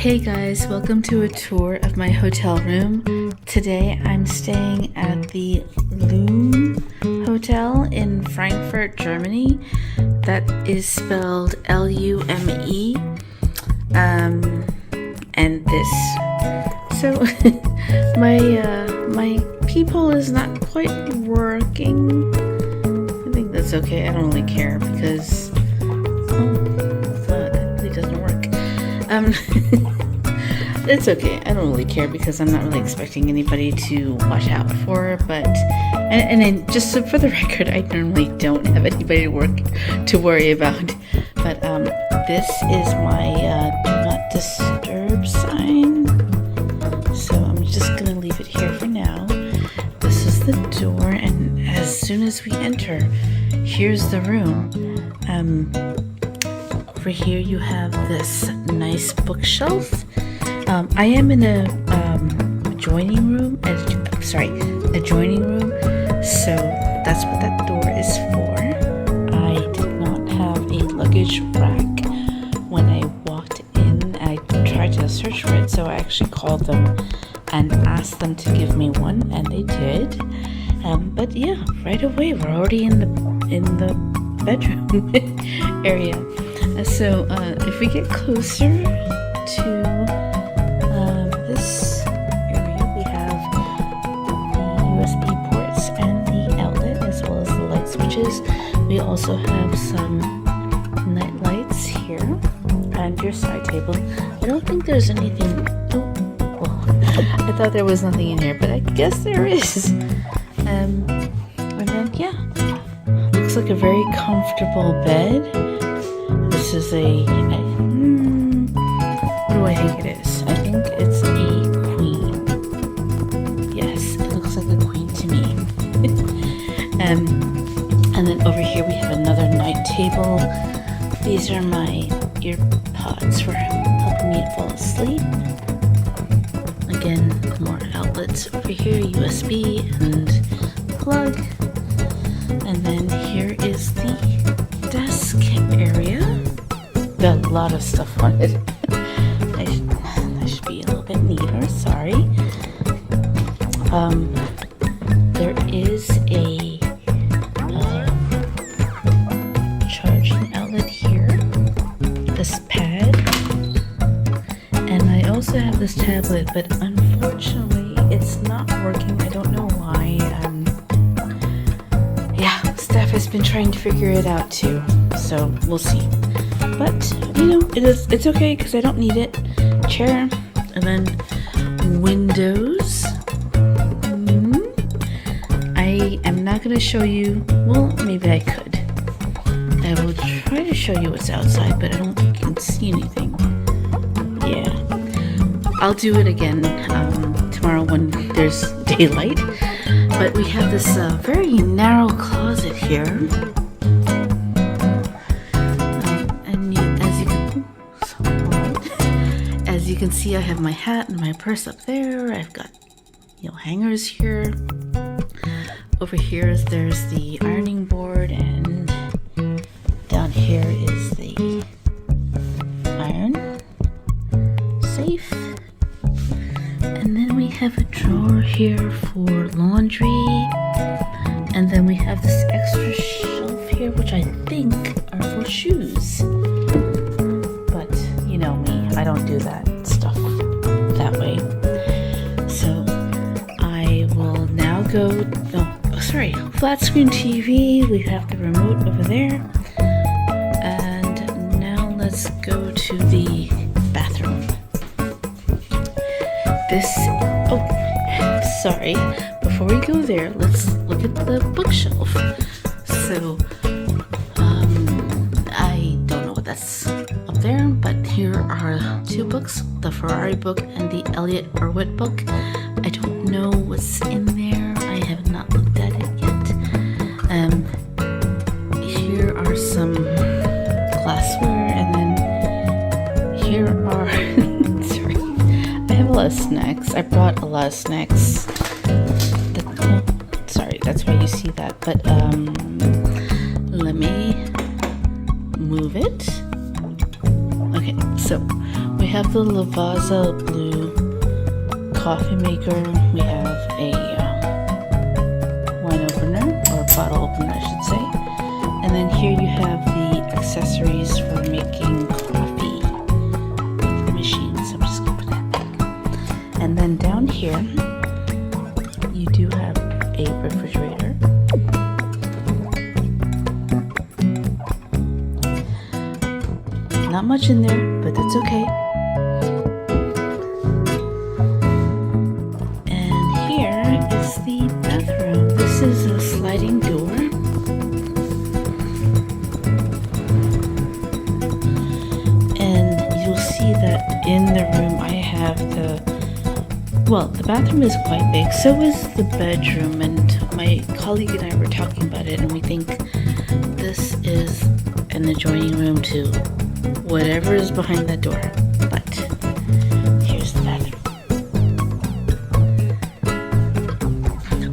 Hey guys, welcome to a tour of my hotel room. Today I'm staying at the Lume Hotel in Frankfurt, Germany. That is spelled L-U-M-E. And this. So my peephole is not quite working. I think that's okay. I don't really care because that really doesn't work. It's okay. I don't really care because I'm not really expecting anybody to watch out for. But and just so for the record, I normally don't have anybody to worry about. But this is my do not disturb sign. So I'm just gonna leave it here for now. This is the door, and as soon as we enter, here's the room. Over here you have this nice bookshelf. I am in a adjoining room, so that's what that door is for. I did not have a luggage rack when I walked in. I tried to search for it, so I actually called them and asked them to give me one, and they did. But yeah, right away we're already in the bedroom area. So if we get closer to this area, we have the USB ports and the outlet, as well as the light switches. We also have some night lights here and your side table. I don't think there's anything. I thought there was nothing in here, but I guess there is. And then yeah, looks like a very comfortable bed. This is what do I think it is? I think it's a queen. Yes, it looks like a queen to me. And then over here we have another night table. These are my ear pods for helping me fall asleep. Again, more outlets over here, USB and plug. And then here is the desk area. Got a lot of stuff on it. I should be a little bit neater, sorry. There is a charging outlet here, this pad, and I also have this tablet, but unfortunately it's not working. I don't know why. Yeah, staff has been trying to figure it out too, so we'll see. But it's okay because I don't need it. Chair, and then windows. I am not going to show you. Well, maybe I could. I will try to show you what's outside, but I don't think you can see anything. Yeah, I'll do it again tomorrow when there's daylight. But we have this very narrow closet here. As you can see, I have my hat and my purse up there. I've got hangers here. Over here there's the ironing board, and down here is the iron safe. And then we have a drawer here for laundry. And then we have this extra shelf here, which I think are for shoes. But you know me, I don't do that stuff that way. So I will now go, flat screen TV. We have the remote over there. And now let's go to the bathroom. Before we go there, let's look at the bookshelf. So I don't know what that's up there, but here are two books, the Ferrari book and the Elliot Erwitt book. I don't know what's in there. I have not looked at it yet. Here are some glassware, and then here are I have a lot of snacks. I brought a lot of snacks. That's why you see that. But let me move it. Okay, so we have the Lavazza blue coffee maker. We have a wine opener, or bottle opener I should say. And then here you have the accessories for making coffee with the machine. So I'm just going to put that back. And then down here, you do have a refrigerator. Not much in there, but that's okay. And here is the bathroom. This is a sliding door. And you'll see that in the room I have the bathroom is quite big. So is the bedroom. And my colleague and I were talking about it, and we think this is an adjoining room to whatever is behind that door. But here's the bathroom.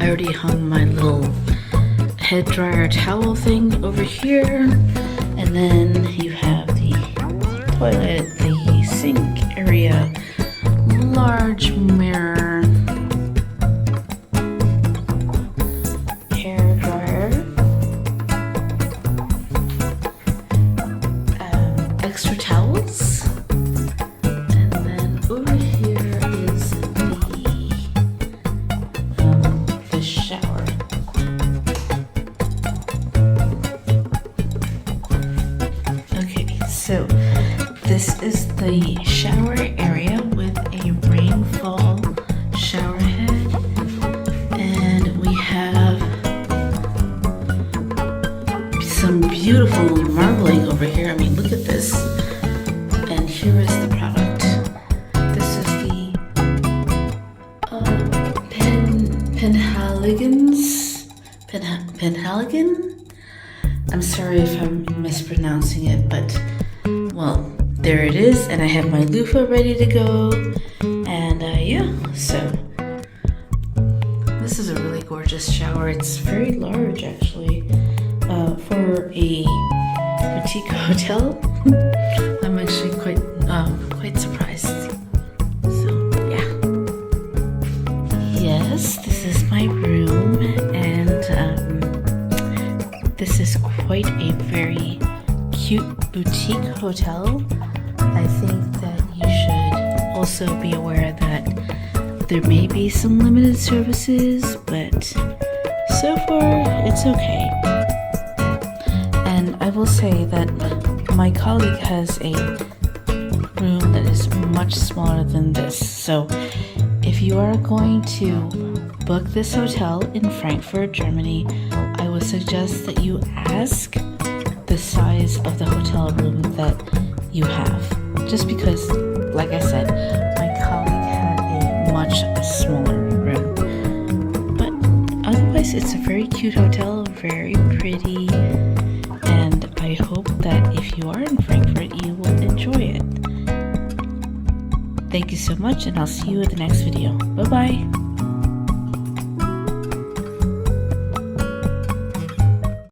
I already hung my little head dryer towel thing over here, and then you have the toilet, the sink area, large mirror, hair dryer, extra towels, and then over here is the shower. Okay, so this is the shower area with a rainfall shower head, and we have some beautiful marbling over here. I mean, look at this. And here is the product. This is the Penhaligon. I'm sorry if I'm mispronouncing it, but well, there it is. And I have my loofah ready to go. And yeah, so this is a really gorgeous shower. It's very large actually. For a boutique hotel, I'm actually quite surprised. So yeah, yes, this is my room, and this is quite a very cute boutique hotel. I think that you should also be aware that there may be some limited services, but so far it's okay. And I will say that my colleague has a room that is much smaller than this. So if you are going to book this hotel in Frankfurt, Germany, I would suggest that you ask the size of the hotel room that you have. Just because, like I said, my colleague had a much smaller room. But otherwise, it's a very cute hotel, very pretty. And I hope that if you are in Frankfurt, you will enjoy it. Thank you so much, and I'll see you in the next video. Bye-bye.